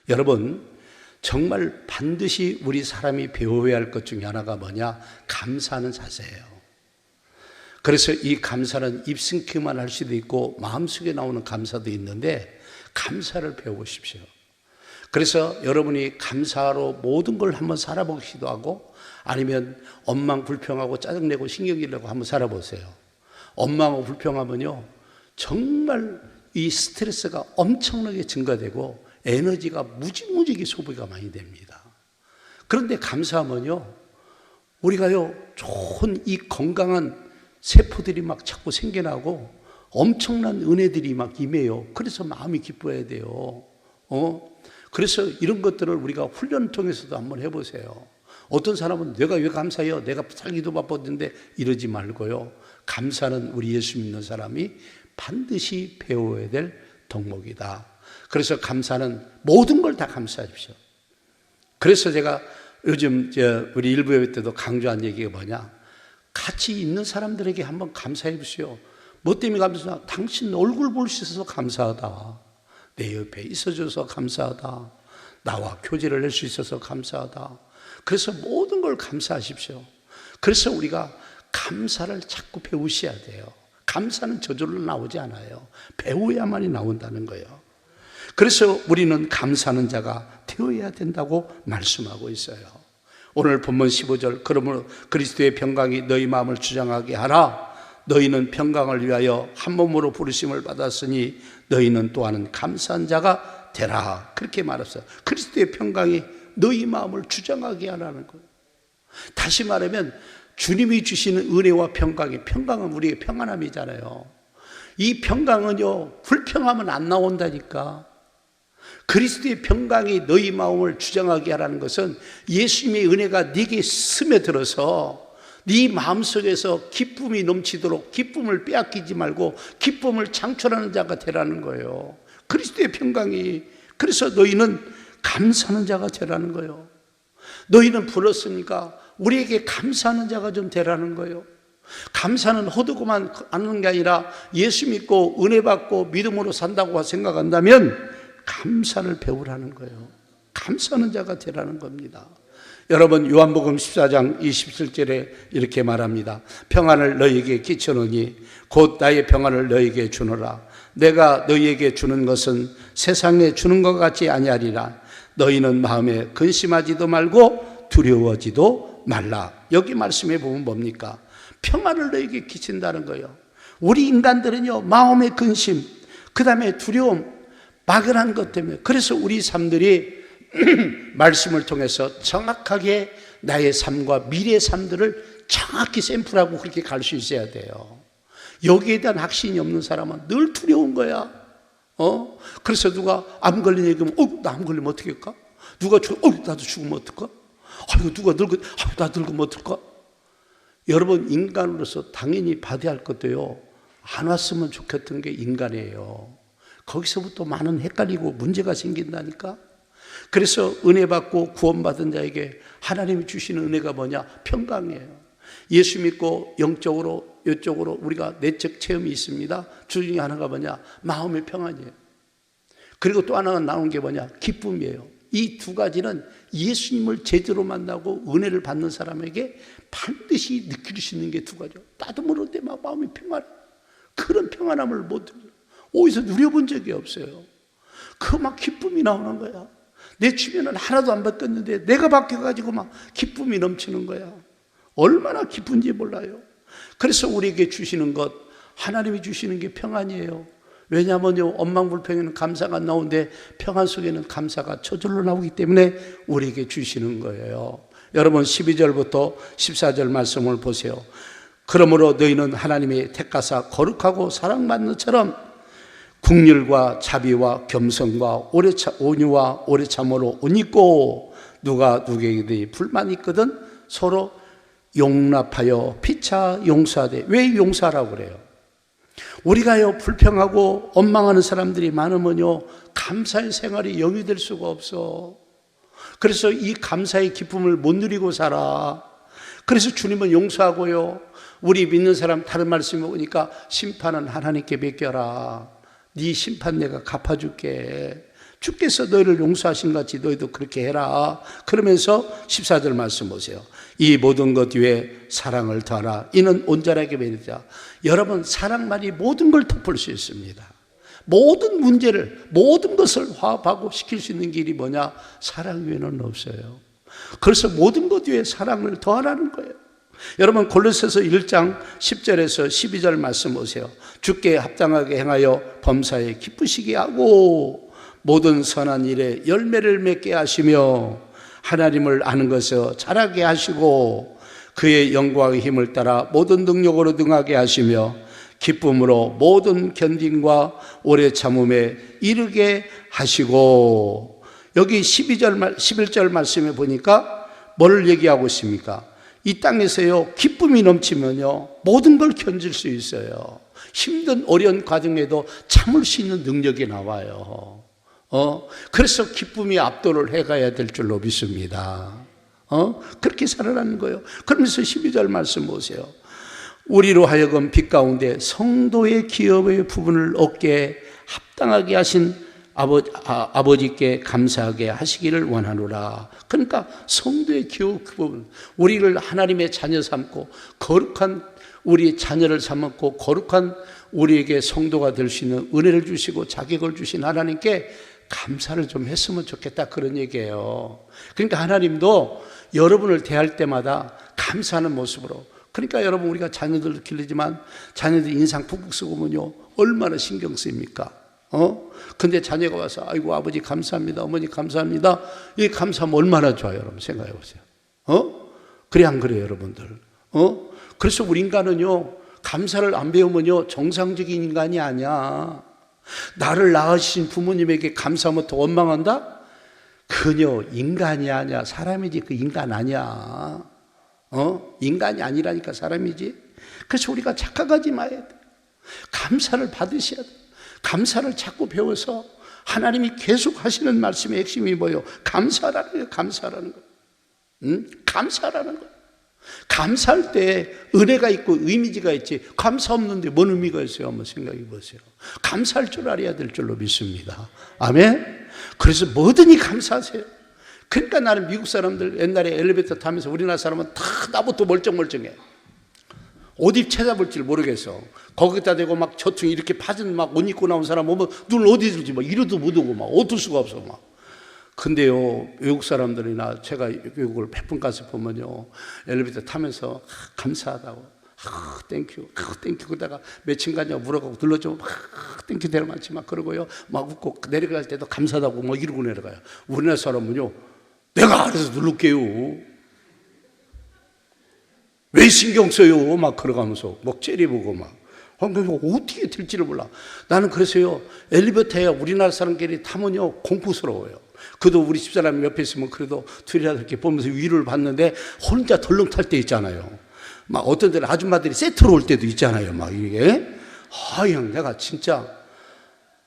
여러분, 정말 반드시 우리 사람이 배워야 할 것 중에 하나가 뭐냐? 감사하는 자세예요. 그래서 이 감사는 입승키만 할 수도 있고 마음속에 나오는 감사도 있는데 감사를 배워보십시오. 그래서 여러분이 감사로 모든 걸 한번 살아보기도 하고 아니면 원망 불평하고 짜증내고 신경질내고 한번 살아보세요. 원망하고 불평하면요 정말 이 스트레스가 엄청나게 증가되고 에너지가 무지무지하게 소비가 많이 됩니다. 그런데 감사하면요 우리가요 좋은 이 건강한 세포들이 막 자꾸 생겨나고 엄청난 은혜들이 막 임해요. 그래서 마음이 기뻐야 돼요. 그래서 이런 것들을 우리가 훈련을 통해서도 한번 해보세요. 어떤 사람은 내가 왜 감사해요? 내가 살기도 바빴는데 이러지 말고요. 감사는 우리 예수 믿는 사람이 반드시 배워야 될 덕목이다. 그래서 감사는 모든 걸 다 감사하십시오. 그래서 제가 요즘 우리 일부 예배 때도 강조한 얘기가 뭐냐? 같이 있는 사람들에게 한번 감사해 보시오. 뭐 때문에 감사하다? 당신 얼굴 볼 수 있어서 감사하다. 내 옆에 있어줘서 감사하다. 나와 교제를 할 수 있어서 감사하다. 그래서 모든 걸 감사하십시오. 그래서 우리가 감사를 자꾸 배우셔야 돼요. 감사는 저절로 나오지 않아요. 배워야만이 나온다는 거예요. 그래서 우리는 감사하는 자가 되어야 된다고 말씀하고 있어요. 오늘 본문 15절, 그러므로 그리스도의 평강이 너희 마음을 주장하게 하라. 너희는 평강을 위하여 한 몸으로 부르심을 받았으니 너희는 또한 감사한 자가 되라. 그렇게 말했어요. 그리스도의 평강이 너희 마음을 주장하게 하라는 거예요. 다시 말하면 주님이 주시는 은혜와 평강은 우리의 평안함이잖아요. 이 평강은요 불평하면 안 나온다니까. 그리스도의 평강이 너희 마음을 주장하게 하라는 것은 예수님의 은혜가 네게 스며들어서 네 마음속에서 기쁨이 넘치도록 기쁨을 빼앗기지 말고 기쁨을 창출하는 자가 되라는 거예요. 그리스도의 평강이. 그래서 너희는 감사하는 자가 되라는 거예요. 너희는 불렀으니까 우리에게 감사하는 자가 좀 되라는 거예요. 감사는 허두고만 하는 게 아니라 예수 믿고 은혜 받고 믿음으로 산다고 생각한다면 감사를 배우라는 거예요. 감사하는 자가 되라는 겁니다. 여러분 요한복음 14장 27절에 이렇게 말합니다. 평안을 너희에게 끼쳐놓으니 곧 나의 평안을 너희에게 주노라. 내가 너희에게 주는 것은 세상에 주는 것 같지 아니하리라. 너희는 마음에 근심하지도 말고 두려워하지도 말라. 여기 말씀해 보면 뭡니까? 평안을 너희에게 끼친다는 거예요. 우리 인간들은요 마음의 근심, 그 다음에 두려움, 막연한 것 때문에. 그래서 우리 삶들이 말씀을 통해서 정확하게 나의 삶과 미래의 삶들을 정확히 샘플하고 그렇게 갈 수 있어야 돼요. 여기에 대한 확신이 없는 사람은 늘 두려운 거야. 그래서 누가 암 걸린 얘기하면 나 암 걸리면 어떻게 할까? 누가 나도 죽으면 어떨까? 아이고 누가 나 늙으면 어떨까? 여러분 인간으로서 당연히 받아야 할 것도요 안 왔으면 좋겠던 게 인간이에요. 거기서부터 많은 헷갈리고 문제가 생긴다니까. 그래서 은혜 받고 구원받은 자에게 하나님이 주시는 은혜가 뭐냐? 평강이에요. 예수 믿고 영적으로 이쪽으로 우리가 내적 체험이 있습니다. 주 중에 하나가 뭐냐? 마음의 평안이에요. 그리고 또 하나가 나온 게 뭐냐? 기쁨이에요. 이 두 가지는 예수님을 제대로 만나고 은혜를 받는 사람에게 반드시 느낄 수 있는 게 두 가지예요. 나도 모르는데 막 마음이 평안해. 그런 평안함을 못 어디서 누려본 적이 없어요. 그 막 기쁨이 나오는 거야. 내 주변은 하나도 안 바뀌었는데 내가 바뀌어가지고 막 기쁨이 넘치는 거야. 얼마나 기쁜지 몰라요. 그래서 우리에게 주시는 것, 하나님이 주시는 게 평안이에요. 왜냐하면요 원망불평에는 감사가 안 나오는데 평안 속에는 감사가 저절로 나오기 때문에 우리에게 주시는 거예요. 여러분 12절부터 14절 말씀을 보세요. 그러므로 너희는 하나님의 택하사 거룩하고 사랑받는 것처럼 국률과 자비와 겸손과 온유와 오래 참으로 옷 입고 누가 누구에게 불만 있거든 서로 용납하여 피차 용서하되. 왜 용서하라고 그래요? 우리가요 불평하고 원망하는 사람들이 많으면요 감사의 생활이 영위될 수가 없어. 그래서 이 감사의 기쁨을 못 누리고 살아. 그래서 주님은 용서하고요, 우리 믿는 사람 다른 말씀이 오니까 심판은 하나님께 맡겨라. 네 심판 내가 갚아줄게. 주께서 너희를 용서하신 같이 너희도 그렇게 해라. 그러면서 14절 말씀 보세요. 이 모든 것 위에 사랑을 더하라. 이는 온전하게 맺으라. 여러분, 사랑만이 모든 걸 덮을 수 있습니다. 모든 문제를, 모든 것을 화합하고 시킬 수 있는 길이 뭐냐? 사랑 위에는 없어요. 그래서 모든 것 위에 사랑을 더하라는 거예요. 여러분, 골로새서 1장 10절에서 12절 말씀 보세요. 주께 합당하게 행하여 범사에 기쁘시게 하고 모든 선한 일에 열매를 맺게 하시며 하나님을 아는 것을 자라게 하시고 그의 영광의 힘을 따라 모든 능력으로 능하게 하시며 기쁨으로 모든 견딘과 오래 참음에 이르게 하시고. 여기 11절 말씀에 보니까 뭘 얘기하고 있습니까? 이 땅에서요, 기쁨이 넘치면요, 모든 걸 견딜 수 있어요. 힘든 어려운 과정에도 참을 수 있는 능력이 나와요. 그래서 기쁨이 압도를 해가야 될 줄로 믿습니다. 그렇게 살아가는 거예요. 그러면서 12절 말씀 보세요. 우리로 하여금 빛 가운데 성도의 기업의 부분을 얻게 합당하게 하신 아버지께 감사하게 하시기를 원하노라. 그러니까 성도의 기업 그 부분, 우리를 하나님의 자녀 삼고 거룩한 우리 자녀를 삼고 거룩한 우리에게 성도가 될 수 있는 은혜를 주시고 자격을 주신 하나님께 감사를 좀 했으면 좋겠다, 그런 얘기예요. 그러니까 하나님도 여러분을 대할 때마다 감사하는 모습으로. 그러니까 여러분, 우리가 자녀들도 기르지만 자녀들 인상 푹푹 쓰고 보면요, 얼마나 신경 쓰입니까? 근데 자녀가 와서 아이고 아버지 감사합니다, 어머니 감사합니다, 이 감사하면 얼마나 좋아요. 여러분 생각해 보세요. 그래 안 그래요 여러분들? 그래서 우리 인간은요, 감사를 안 배우면요, 정상적인 인간이 아니야. 나를 낳으신 부모님에게 감사하면 더 원망한다? 그녀 인간이 아니야. 사람이지 그 인간 아니야. 인간이 아니라니까 사람이지. 그래서 우리가 착각하지 마야 돼. 감사를 받으셔야 돼. 감사를 자꾸 배워서 하나님이 계속 하시는 말씀의 핵심이 뭐예요? 감사라는 거예요. 감사라는 거. 감사라는 거. 감사할 때 은혜가 있고 의미가 있지, 감사 없는데 뭔 의미가 있어요? 한번 생각해 보세요. 감사할 줄 알아야 될 줄로 믿습니다. 아멘. 그래서 뭐든지 감사하세요. 그러니까 나는 미국 사람들 옛날에 엘리베이터 타면서 우리나라 사람은 다 나부터 멀쩡멀쩡해. 어디 찾아볼지 모르겠어. 거기다 대고 막 저층 이렇게 파진 막 옷 입고 나온 사람 보면 눈을 어디 들지 막 이러도 못 오고 막 어쩔 수가 없어 막. 근데요, 외국 사람들이나 제가 외국을 몇 번 가서 보면요, 엘리베이터 타면서 감사하다고, 땡큐, 땡큐, 그러다가 몇 층 가냐고 물어가고 눌러주면 땡큐 내려맞지 막 그러고요, 막 웃고 내려갈 때도 감사하다고 막 이러고 내려가요. 우리나라 사람은요, 내가 알아서 누를게요, 왜 신경 써요? 막 그러가면서 막 째려보고 막. 어떻게 될지를 몰라. 나는 그래서요, 엘리베이터에 우리나라 사람끼리 타면요, 공포스러워요. 그래도 우리 집사람이 옆에 있으면 그래도 둘이라도 이렇게 보면서 위로를 받는데 혼자 덜렁 탈 때 있잖아요. 막 어떤 데는 아줌마들이 세트로 올 때도 있잖아요. 막 이게. 형, 내가 진짜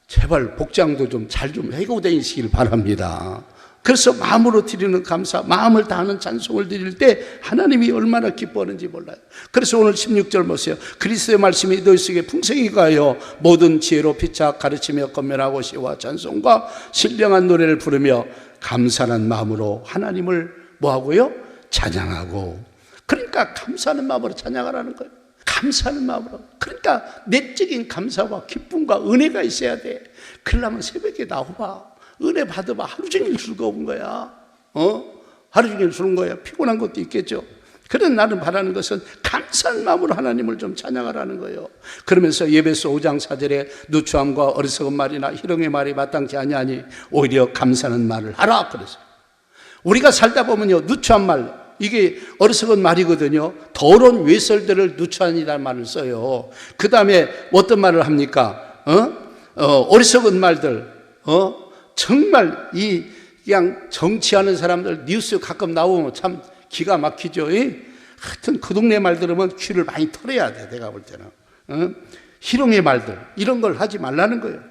제발 복장도 좀 잘 좀 해고 다니시길 바랍니다. 그래서 마음으로 드리는 감사, 마음을 다하는 찬송을 드릴 때 하나님이 얼마나 기뻐하는지 몰라요. 그래서 오늘 16절 보세요. 그리스도의 말씀이 너희 속에 풍성히 가하여 모든 지혜로 피차 가르치며 권면하고 시와 찬송과 신령한 노래를 부르며 감사하는 마음으로 하나님을 뭐하고요? 찬양하고. 그러니까 감사하는 마음으로 찬양하라는 거예요. 감사하는 마음으로. 그러니까 내적인 감사와 기쁨과 은혜가 있어야 돼. 그러려면 새벽에 나와봐. 은혜 받아봐. 하루 종일 즐거운 거야. 하루 종일 주는 거야. 피곤한 것도 있겠죠. 그런 나는 바라는 것은 감사한 마음으로 하나님을 좀 찬양하라는 거예요. 그러면서 예배서 5장 4절에 누추함과 어리석은 말이나 희롱의 말이 마땅치 아니하니 오히려 감사하는 말을 하라. 그래서 우리가 살다 보면요, 누추한 말, 이게 어리석은 말이거든요. 더러운 외설들을 누추한이라는 말을 써요. 그 다음에 어떤 말을 합니까? 어리석은 말들, 정말 그냥 정치하는 사람들 뉴스 가끔 나오면 참 기가 막히죠. 하여튼 그 동네 말 들으면 귀를 많이 털어야 돼. 내가 볼 때는 희롱의 말들 이런 걸 하지 말라는 거예요.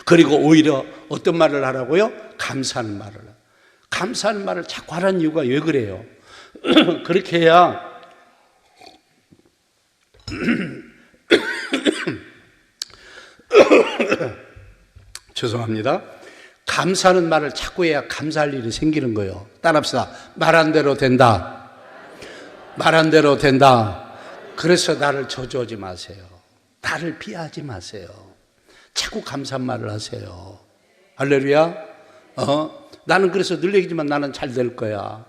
그리고 오히려 어떤 말을 하라고요? 감사하는 말을. 감사하는 말을 자꾸 하라는 이유가 왜 그래요? 그렇게 해야 죄송합니다. 감사하는 말을 자꾸 해야 감사할 일이 생기는 거예요. 따라합시다. 말한 대로 된다. 말한 대로 된다. 그래서 나를 저주하지 마세요. 나를 비하하지 마세요. 자꾸 감사한 말을 하세요. 할렐루야. 나는 그래서 늘 얘기지만 나는 잘 될 거야.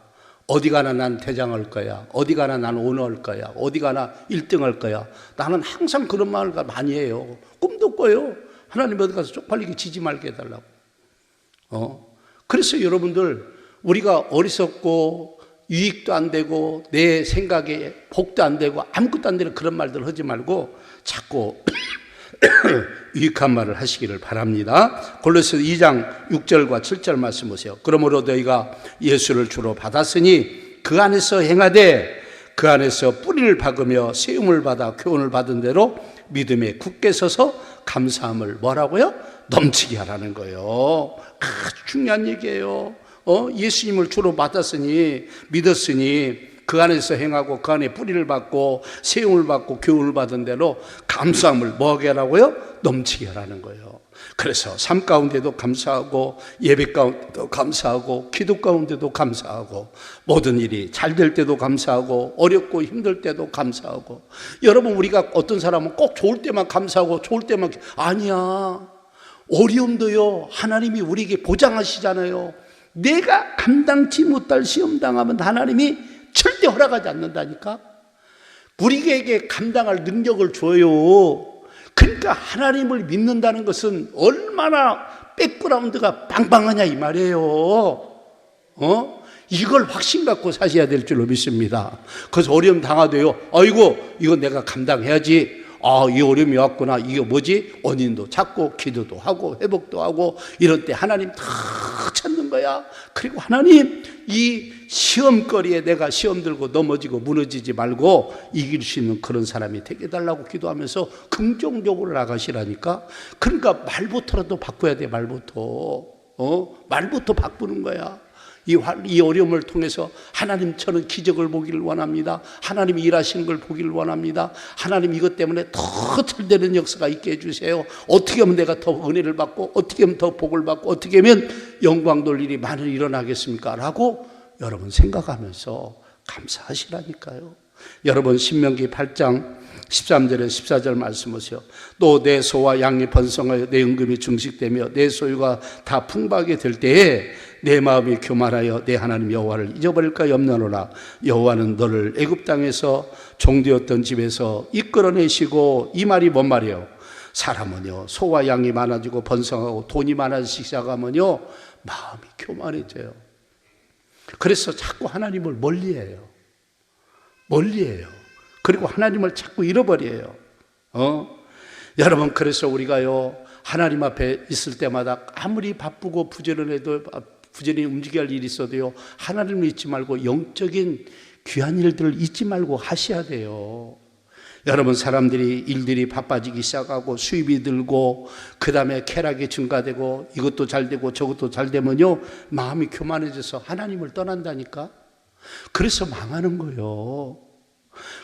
어디 가나 난 대장할 거야. 어디 가나 난 오너할 거야. 어디 가나 1등 할 거야. 나는 항상 그런 말을 많이 해요. 꿈도 꿔요. 하나님 어디 가서 쪽팔리게 지지 말게 해달라고. 그래서 여러분들, 우리가 어리석고 유익도 안 되고 내 생각에 복도 안 되고 아무것도 안 되는 그런 말들 하지 말고 자꾸 유익한 말을 하시기를 바랍니다. 골로새 2장 6절과 7절 말씀 보세요. 그러므로 너희가 예수를 주로 받았으니 그 안에서 행하되 그 안에서 뿌리를 박으며 세움을 받아 교훈을 받은 대로 믿음에 굳게 서서 감사함을 뭐라고요? 넘치게 하라는 거예요. 아주 중요한 얘기예요. 예수님을 주로 받았으니, 믿었으니 그 안에서 행하고 그 안에 뿌리를 받고 세움을 받고 교훈을 받은 대로 감사함을 뭐하게 하라고요? 넘치게 하라는 거예요. 그래서 삶 가운데도 감사하고 예배 가운데도 감사하고 기도 가운데도 감사하고 모든 일이 잘 될 때도 감사하고 어렵고 힘들 때도 감사하고. 여러분, 우리가 어떤 사람은 꼭 좋을 때만 감사하고 좋을 때만, 아니야. 어려움도요, 하나님이 우리에게 보장하시잖아요. 내가 감당치 못할 시험 당하면 하나님이 절대 허락하지 않는다니까. 우리에게 감당할 능력을 줘요. 그러니까 하나님을 믿는다는 것은 얼마나 백그라운드가 빵빵하냐 이 말이에요. 이걸 확신 갖고 사셔야 될 줄로 믿습니다. 그래서 어려움 당하도요, 아이고 이거 내가 감당해야지. 이 어려움이 왔구나. 이게 뭐지? 원인도 찾고 기도도 하고 회복도 하고 이럴 때 하나님 다 찾는 거야. 그리고 하나님, 이 시험거리에 내가 시험 들고 넘어지고 무너지지 말고 이길 수 있는 그런 사람이 되게 해달라고 기도하면서 긍정적으로 나가시라니까. 그러니까 말부터라도 바꿔야 돼. 말부터 바꾸는 거야. 이 어려움을 통해서 하나님처럼 기적을 보기를 원합니다. 하나님이 일하시는 걸 보기를 원합니다. 하나님 이것 때문에 더 잘되는 역사가 있게 해주세요. 어떻게 하면 내가 더 은혜를 받고 어떻게 하면 더 복을 받고 어떻게 하면 영광 돌 일이 많이 일어나겠습니까? 라고 여러분 생각하면서 감사하시라니까요. 여러분, 신명기 8장 13절에 14절 말씀 보세요. 또 내 소와 양이 번성하여 내 은금이 증식되며 내 소유가 다 풍부하게 될 때에 내 마음이 교만하여 내 하나님 여호와를 잊어버릴까 염려하노라. 여호와는 너를 애굽 땅에서 종되었던 집에서 이끌어내시고. 이 말이 뭔 말이에요? 사람은요, 소와 양이 많아지고 번성하고 돈이 많아지기 시작하면요, 마음이 교만해져요. 그래서 자꾸 하나님을 멀리해요. 그리고 하나님을 자꾸 잃어버려요. 여러분, 그래서 우리가요, 하나님 앞에 있을 때마다 아무리 바쁘고 부지런해도, 부지런히 움직여야 할 일이 있어도요, 하나님을 잊지 말고 영적인 귀한 일들을 잊지 말고 하셔야 돼요. 여러분, 사람들이 일들이 바빠지기 시작하고 수입이 들고 그 다음에 쾌락이 증가되고 이것도 잘 되고 저것도 잘 되면요, 마음이 교만해져서 하나님을 떠난다니까. 그래서 망하는 거예요.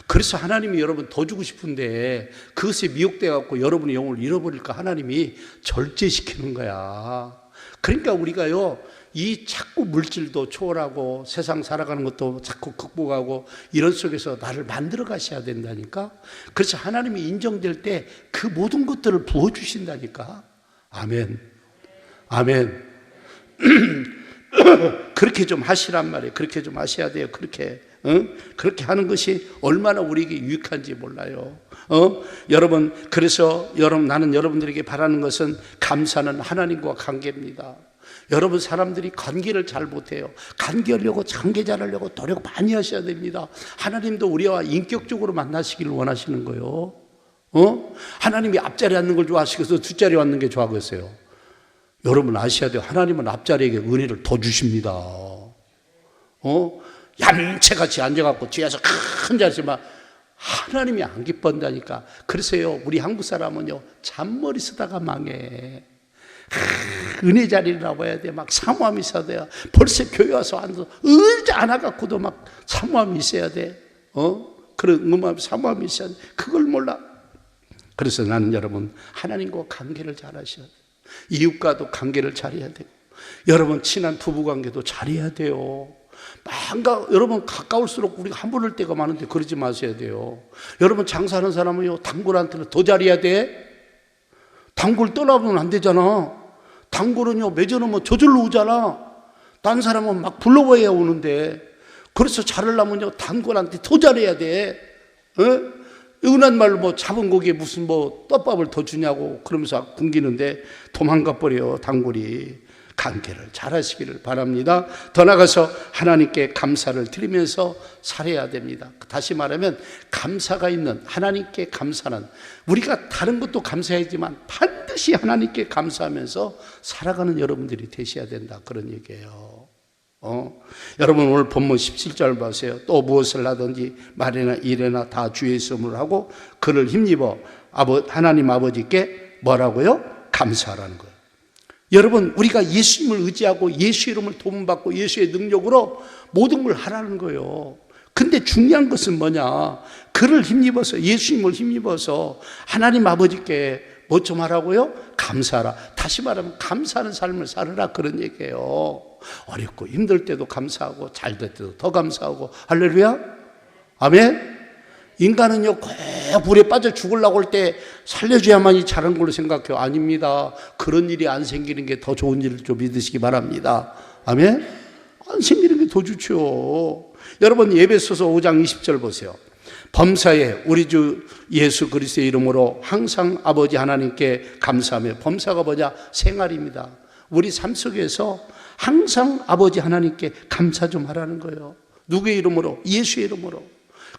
그래서 하나님이 여러분 더 주고 싶은데 그것에 미혹돼 갖고 여러분의 영혼을 잃어버릴까 하나님이 절제시키는 거야. 그러니까 우리가요, 이 자꾸 물질도 초월하고 세상 살아가는 것도 자꾸 극복하고 이런 속에서 나를 만들어 가셔야 된다니까. 그래서 하나님이 인정될 때 그 모든 것들을 부어주신다니까. 아멘. 그렇게 좀 하시란 말이에요. 그렇게 좀 하셔야 돼요. 그렇게 하는 것이 얼마나 우리에게 유익한지 몰라요. 여러분, 그래서 나는 여러분들에게 바라는 것은 감사는 하나님과 관계입니다. 여러분, 사람들이 관계를 잘 못해요. 관계하려고, 관계 잘하려고 노력 많이 하셔야 됩니다. 하나님도 우리와 인격적으로 만나시기를 원하시는 거예요. 하나님이 앞자리에 앉는 걸 좋아하시고서 뒷자리에 앉는 게 좋아하겠어요. 여러분 아셔야 돼요. 하나님은 앞자리에게 은혜를 더 주십니다. 얌체같이 앉아갖고 뒤에서 큰 자리지만 하나님이 안 기뻐한다니까. 그래서요, 우리 한국 사람은요, 잔머리 쓰다가 망해. 은혜 자리를 나와야 돼. 막 사모함이 있어야 돼. 벌써 교회 와서 앉아서 의자 안 와갖고도 막 사모함이 있어야 돼. 그런 음악 사모함이 있어야 돼. 그걸 몰라. 그래서 나는 여러분 하나님과 관계를 잘 하셔야 돼요. 이웃과도 관계를 잘해야 되고, 여러분 친한 부부관계도 잘해야 돼요. 여러분 가까울수록 우리가 함부를 때가 많은데 그러지 마셔야 돼요. 여러분 장사하는 사람은요, 단골한테는 더 잘해야 돼. 단골 떠나보면 안 되잖아. 단골은요, 맺어놓으면 저절로 오잖아. 딴 사람은 막 불러봐야 오는데. 그래서 잘하려면요, 단골한테 더 잘해야 돼. 은한 말로 뭐 잡은 고기에 무슨 뭐 떡밥을 더 주냐고 그러면서 굶기는데 도망가 버려요, 단골이. 관계를 잘 하시기를 바랍니다. 더 나아가서 하나님께 감사를 드리면서 살아야 됩니다. 다시 말하면 감사가 있는, 하나님께 감사는, 우리가 다른 것도 감사하지만 반드시 하나님께 감사하면서 살아가는 여러분들이 되셔야 된다, 그런 얘기예요. 여러분 오늘 본문 17절 보세요. 또 무엇을 하든지 말이나 일이나 다 주의 이름으로 하고 그를 힘입어 하나님 아버지께 뭐라고요? 감사하라는 거예요. 여러분 우리가 예수님을 의지하고 예수 이름을 도움받고 예수의 능력으로 모든 걸 하라는 거예요. 근데 중요한 것은 뭐냐? 그를 힘입어서, 예수님을 힘입어서 하나님 아버지께 뭐 좀 하라고요? 감사하라. 다시 말하면 감사하는 삶을 살으라, 그런 얘기예요. 어렵고 힘들 때도 감사하고 잘 될 때도 더 감사하고. 할렐루야? 아멘? 인간은요, 꼭 불에 빠져 죽으려고 할 때 살려줘야만이 잘한 걸로 생각해요. 아닙니다. 그런 일이 안 생기는 게 더 좋은 일을 좀 믿으시기 바랍니다. 아멘? 안 생기는 게 더 좋죠. 여러분 에베소서 5장 20절 보세요. 범사에 우리 주 예수 그리스도의 이름으로 항상 아버지 하나님께 감사하며, 범사가 뭐냐? 생활입니다. 우리 삶 속에서 항상 아버지 하나님께 감사 좀 하라는 거예요. 누구의 이름으로? 예수의 이름으로.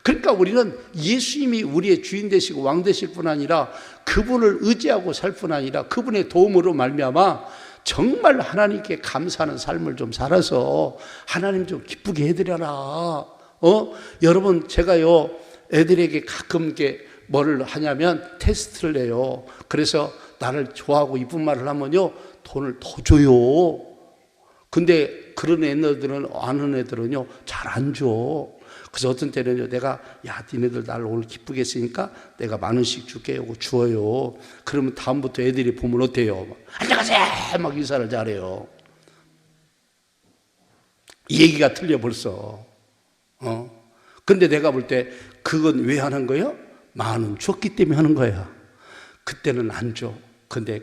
그러니까 우리는 예수님이 우리의 주인 되시고 왕 되실 뿐 아니라 그분을 의지하고 살 뿐 아니라 그분의 도움으로 말미암아 정말 하나님께 감사하는 삶을 좀 살아서 하나님 좀 기쁘게 해드려라. 여러분 제가요, 애들에게 가끔 이렇게 뭐를 하냐면 테스트를 내요. 그래서 나를 좋아하고 이쁜 말을 하면요, 돈을 더 줘요. 근데 그런 애들은, 아는 애들은요, 잘 안 줘. 그래서 어떤 때는요, 내가, 야, 니네들 날 오늘 기쁘게 했으니까 내가 10,000원씩 줄게 하고 주어요. 그러면 다음부터 애들이 보면 어때요? 안녕하세요! 막 인사를 잘해요. 이 얘기가 틀려 벌써. 근데 내가 볼 때 그건 왜 하는 거예요? 10,000원 줬기 때문에 하는 거야. 그때는 안 줘. 근데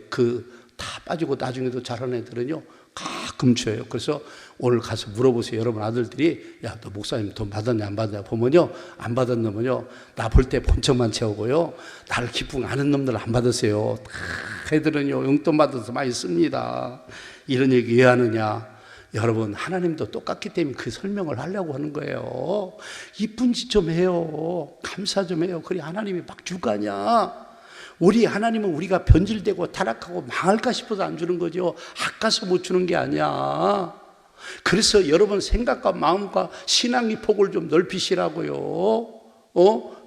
다 빠지고 나중에도 잘하는 애들은요, 가끔 줘요. 그래서 오늘 가서 물어보세요. 여러분 아들들이, 야, 너 목사님 돈 받았냐 안 받았냐 보면요, 안 받은 놈은요, 나 볼 때 본척만 채우고요, 나를 기쁘게 아는 놈들 안 받으세요. 다 애들은요, 용돈 받아서 많이 씁니다. 이런 얘기 왜 하느냐? 여러분 하나님도 똑같기 때문에 그 설명을 하려고 하는 거예요. 이쁜 짓 좀 해요. 감사 좀 해요. 그래 하나님이 막 줄 거 아니야. 우리 하나님은 우리가 변질되고 타락하고 망할까 싶어서 안 주는 거죠. 아까서 못 주는 게 아니야. 그래서 여러분 생각과 마음과 신앙의 폭을 좀 넓히시라고요.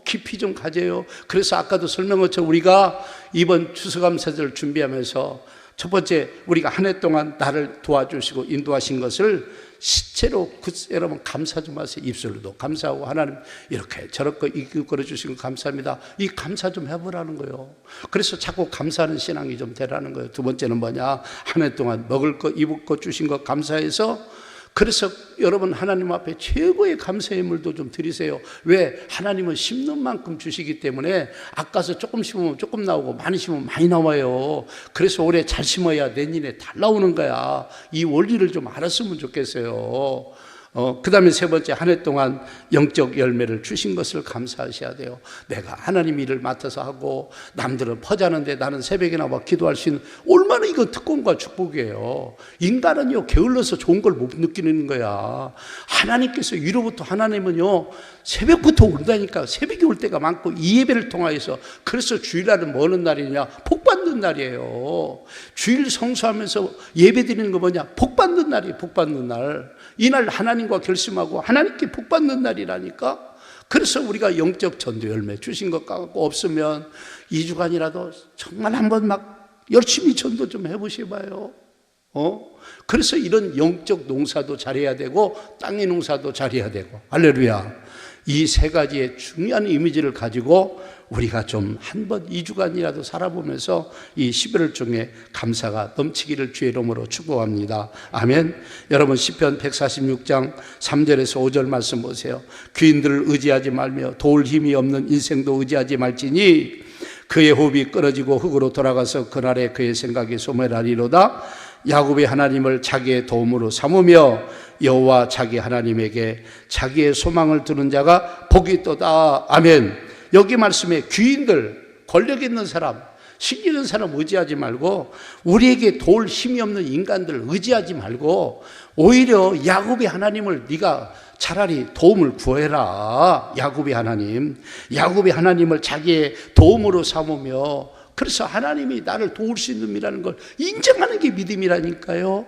깊이 좀 가져요. 그래서 아까도 설명한 것처럼 우리가 이번 추수감사절을 준비하면서 첫 번째, 우리가 한 해 동안 나를 도와주시고 인도하신 것을 시체로 여러분 감사 좀 하세요. 입술로도 감사하고, 하나님 이렇게 저렇게 이끌어 주신 거 감사합니다. 이 감사 좀 해보라는 거예요. 그래서 자꾸 감사하는 신앙이 좀 되라는 거예요. 두 번째는 뭐냐? 한 해 동안 먹을 거 입을 거 주신 거 감사해서, 그래서 여러분 하나님 앞에 최고의 감사의 물도 좀 드리세요. 왜? 하나님은 심는 만큼 주시기 때문에 아까서 조금 심으면 조금 나오고 많이 심으면 많이 나와요. 그래서 올해 잘 심어야 내년에 잘 나오는 거야. 이 원리를 좀 알았으면 좋겠어요. 그 다음에 세 번째, 한 해 동안 영적 열매를 주신 것을 감사하셔야 돼요. 내가 하나님 일을 맡아서 하고 남들은 퍼자는데 나는 새벽에 나와 기도할 수 있는, 얼마나 이거 특권과 축복이에요. 인간은요, 게을러서 좋은 걸 못 느끼는 거야. 하나님께서 위로부터, 하나님은요 새벽부터 온다니까. 새벽에 올 때가 많고 이 예배를 통하여서. 그래서 주일날은 뭐 하는 날이냐? 복 받는 날이에요. 주일 성수하면서 예배 드리는 거 뭐냐? 복 받는 날이에요. 복 받는 날. 이날 하나님과 결심하고 하나님께 복 받는 날이라니까. 그래서 우리가 영적 전도 열매 주신 것 같고 없으면 2주간이라도 정말 한번 막 열심히 전도 좀 해보셔봐요. 그래서 이런 영적 농사도 잘해야 되고 땅의 농사도 잘해야 되고, 할렐루야. 이 세 가지의 중요한 이미지를 가지고 우리가 좀 한 번 2주간이라도 살아보면서 이 11월 중에 감사가 넘치기를 주의 이름으로 축복합니다. 아멘. 여러분 시편 146장 3절에서 5절 말씀 보세요. 귀인들을 의지하지 말며 도울 힘이 없는 인생도 의지하지 말지니 그의 호흡이 끊어지고 흙으로 돌아가서 그날에 그의 생각이 소멸하리로다. 야곱의 하나님을 자기의 도움으로 삼으며 여호와 자기 하나님에게 자기의 소망을 두는 자가 복이 있도다. 아멘. 여기 말씀에 귀인들, 권력 있는 사람, 신기 있는 사람 의지하지 말고, 우리에게 도울 힘이 없는 인간들 의지하지 말고, 오히려 야곱의 하나님을 네가 차라리 도움을 구해라. 야곱의 하나님을 자기의 도움으로 삼으며, 그래서 하나님이 나를 도울 수 있는 분이라는 걸 인정하는 게 믿음이라니까요.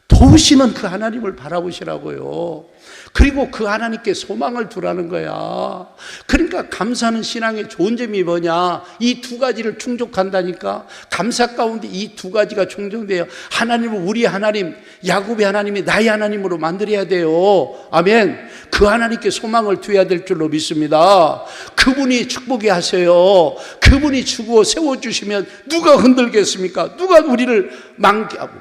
도우시는 그 하나님을 바라보시라고요. 그리고 그 하나님께 소망을 두라는 거야. 그러니까 감사는 신앙의 좋은 점이 뭐냐? 이 두 가지를 충족한다니까. 감사 가운데 이 두 가지가 충족돼요. 하나님을 우리 하나님, 야곱의 하나님이 나의 하나님으로 만들어야 돼요. 아멘. 그 하나님께 소망을 두어야 될 줄로 믿습니다. 그분이 축복해 하세요. 그분이 주고 세워주시면 누가 흔들겠습니까? 누가 우리를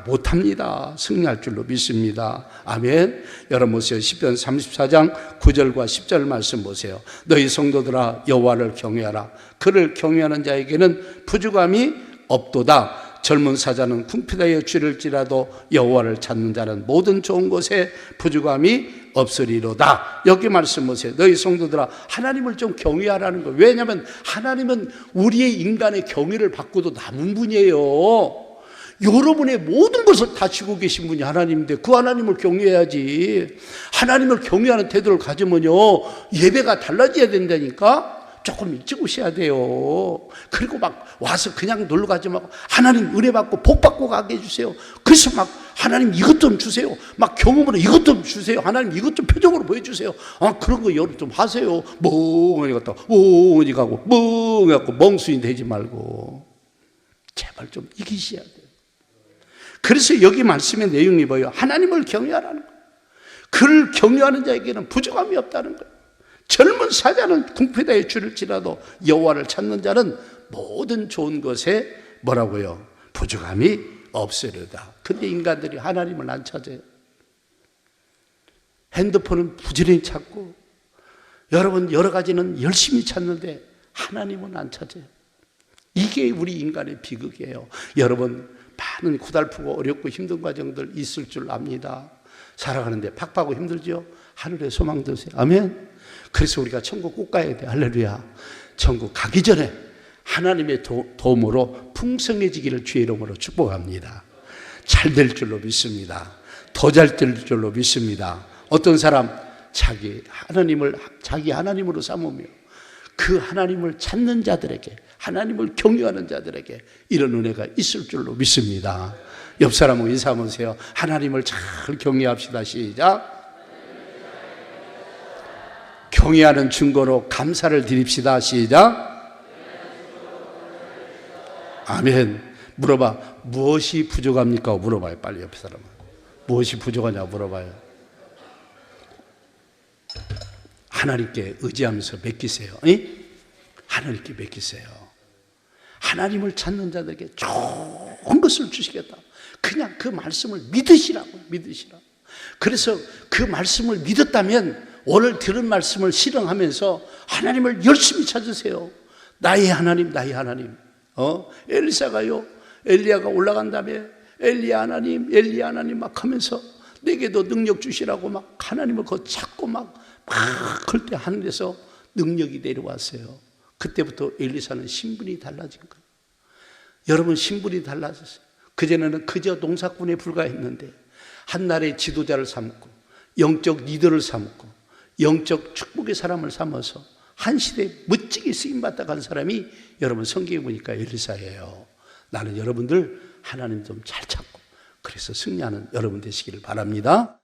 못합니다. 승리할 줄로 믿습니다. 아멘. 여러분 보세요. 시편 34장 9절과 10절 말씀 보세요. 너희 성도들아 여호와를 경외하라. 그를 경외하는 자에게는 부족함이 없도다. 젊은 사자는 궁핍하여 줄일지라도 여호와를 찾는 자는 모든 좋은 것에 부족함이 없으리로다. 여기 말씀 보세요. 너희 성도들아 하나님을 좀 경외하라는 거예요. 왜냐하면 하나님은 우리의 인간의 경외를 받고도 남은 분이에요. 여러분의 모든 것을 다 지고 계신 분이 하나님인데 그 하나님을 경외해야지. 하나님을 경외하는 태도를 가지면요 예배가 달라져야 된다니까. 조금 일찍 오셔야 돼요. 그리고 막 와서 그냥 놀러 가지 말고 하나님 은혜 받고 복 받고 가게 해주세요. 그래서 막 하나님 이것 좀 주세요. 막 경험으로 이것 좀 주세요. 하나님 이것 좀 표정으로 보여주세요. 그런 거 여러분 좀 하세요. 멍하니 갔다 멍하니 가고 멍하니 갖고 멍순이 되지 말고 제발 좀 이기셔야 돼요. 그래서 여기 말씀의 내용이 뭐예요? 하나님을 경외하라는 거예요. 그를 경외하는 자에게는 부족함이 없다는 거예요. 젊은 사자는 궁핍하여 줄일지라도 여호와를 찾는 자는 모든 좋은 것에 뭐라고요? 부족함이 없으리로다. 근데 인간들이 하나님을 안 찾아요. 핸드폰은 부지런히 찾고 여러분 여러 가지는 열심히 찾는데 하나님은 안 찾아요. 이게 우리 인간의 비극이에요. 여러분 많은 고달프고 어렵고 힘든 과정들 있을 줄 압니다. 살아가는데 팍팍하고 힘들죠? 하늘에 소망 두세요. 아멘. 그래서 우리가 천국 꼭 가야 돼. 할렐루야. 천국 가기 전에 하나님의 도움으로 풍성해지기를 주의 이름으로 축복합니다. 잘 될 줄로 믿습니다. 더 잘 될 줄로 믿습니다. 어떤 사람 자기 하나님으로 삼으며 그 하나님을 찾는 자들에게, 하나님을 경외하는 자들에게 이런 은혜가 있을 줄로 믿습니다. 옆 사람하고 인사하면서요. 하나님을 잘 경외합시다. 시작. 경외하는 증거로 감사를 드립시다. 시작. 아멘. 물어봐. 무엇이 부족합니까? 물어봐요. 빨리 옆에 사람은. 무엇이 부족하냐고 물어봐요. 하나님께 의지하면서 맡기세요. 하나님께 맡기세요. 하나님을 찾는 자들에게 좋은 것을 주시겠다. 그냥 그 말씀을 믿으시라고. 그래서 그 말씀을 믿었다면 오늘 들은 말씀을 실행하면서 하나님을 열심히 찾으세요. 나의 하나님. 엘리사가요. 엘리야가 올라간 다음에 엘리야 하나님 막 하면서 내게도 능력 주시라고 막 하나님을 그 찾고 막 그럴 때 하늘에서 능력이 내려왔어요. 그때부터 엘리사는 신분이 달라진 거예요. 여러분 신분이 달라졌어요. 그전에는 그저 농사꾼에 불과했는데 한 나라의 지도자를 삼고 영적 리더를 삼고 영적 축복의 사람을 삼아서 한 시대에 멋지게 쓰임받다 간 사람이 여러분 성경에 보니까 엘리사예요. 나는 여러분들 하나님 좀 잘 찾고 그래서 승리하는 여러분 되시기를 바랍니다.